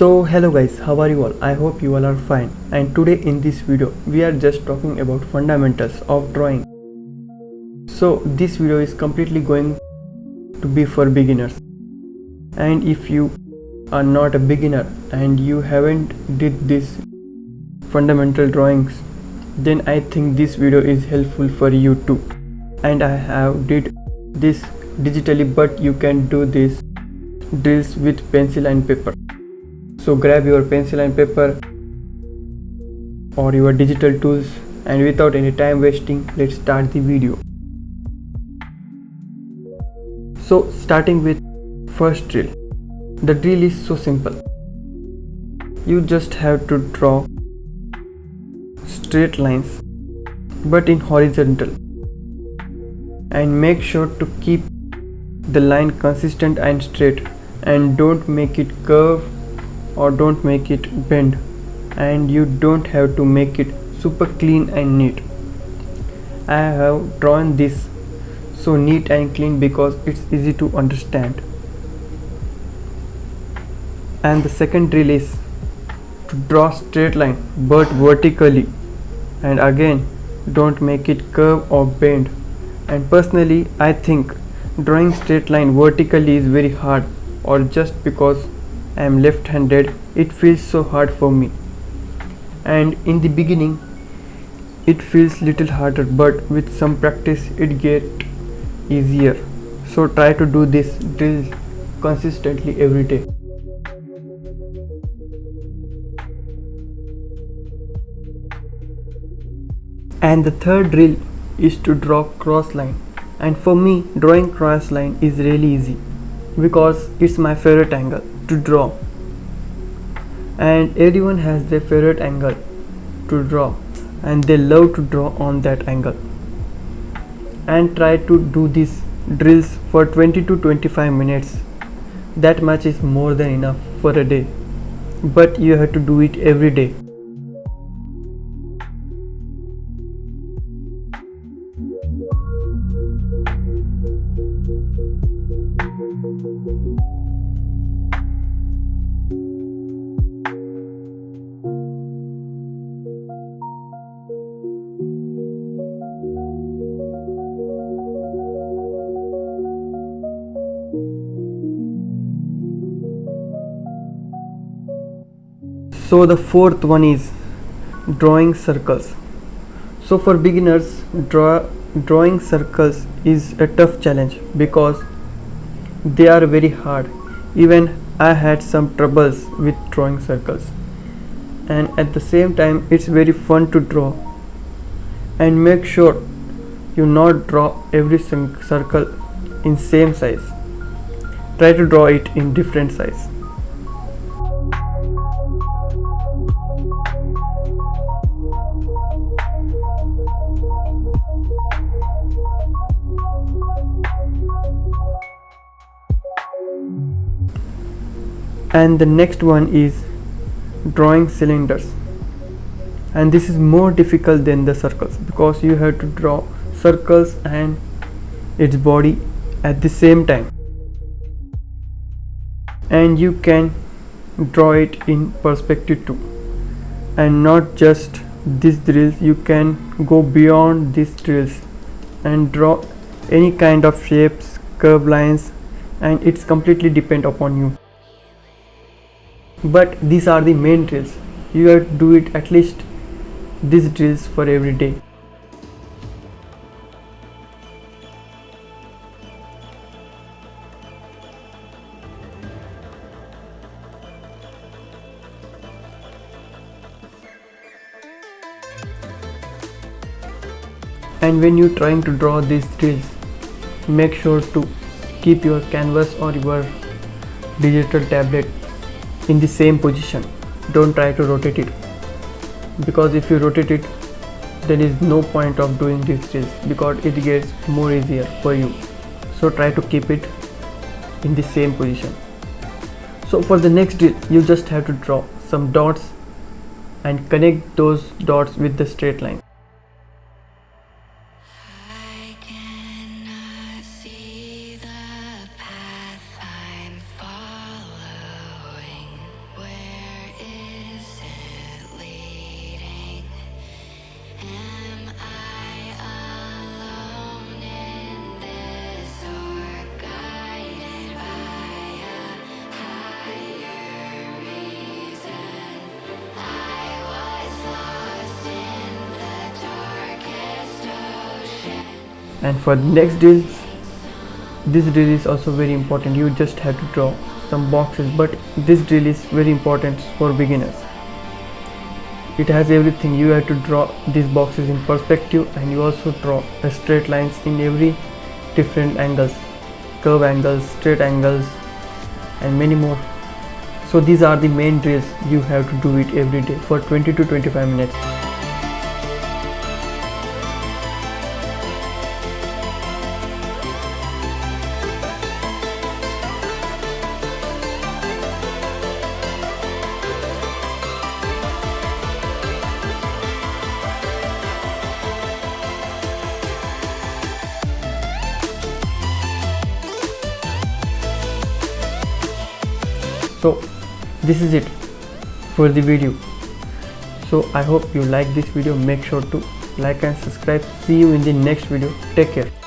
So hello guys, how are you all? I hope you all are fine. And today in this video we are just talking about fundamentals of drawing. So this video is completely going to be for beginners. And if you are not a beginner and you haven't did this fundamental drawings, then I think this video is helpful for you too. And I have did this digitally, but you can do this drills with pencil and paper. So grab your pencil and paper or your digital tools, and without any time wasting, let's start the video. So starting with first drill. The drill is so simple. You just have to draw straight lines but in horizontal, and make sure to keep the line consistent and straight, and don't make it curve or don't make it bend, and you don't have to make it super clean and neat. I have drawn this so neat and clean because it's easy to understand. And the second drill is to draw straight line but vertically, and again don't make it curve or bend. And personally I think drawing straight line vertically is very hard, or just because I am left-handed it feels so hard for me, and in the beginning it feels little harder, but with some practice it get easier. So try to do this drill consistently every day. And the third drill is to draw cross line, and for me drawing cross line is really easy because it's my favorite angle to draw, and everyone has their favorite angle to draw and they love to draw on that angle. And try to do these drills for 20 to 25 minutes. That much is more than enough for a day, but you have to do it every day. So the fourth one is drawing circles. So for beginners, drawing circles is a tough challenge because they are very hard. Even I had some troubles with drawing circles, and at the same time it's very fun to draw. And make sure you not draw every circle in same size. Try to draw it in different size. And the next one is drawing cylinders, and this is more difficult than the circles because you have to draw circles and its body at the same time, and you can draw it in perspective too. And not just these drills, you can go beyond these drills and draw any kind of shapes, curve lines, and it's completely depend upon you. But these are the main drills. You have to do it at least these drills for every day. And when you're trying to draw these drills, make sure to keep your canvas or your digital tablet in the same position. Don't try to rotate it, because if you rotate it there is no point of doing these drills because it gets more easier for you. So try to keep it in the same position. So for the next drill you just have to draw some dots and connect those dots with the straight line. I cannot see the path I'm following. Where And for the next drill, this drill is also very important. You just have to draw some boxes, but this drill is very important for beginners. It has everything. You have to draw these boxes in perspective, and you also draw straight lines in every different angles, curve angles, straight angles, and many more. So these are the main drills. You have to do it every day for 20 to 25 minutes. So this is it for the video. So I hope you like this video. Make sure to like and subscribe. See you in the next video. Take care.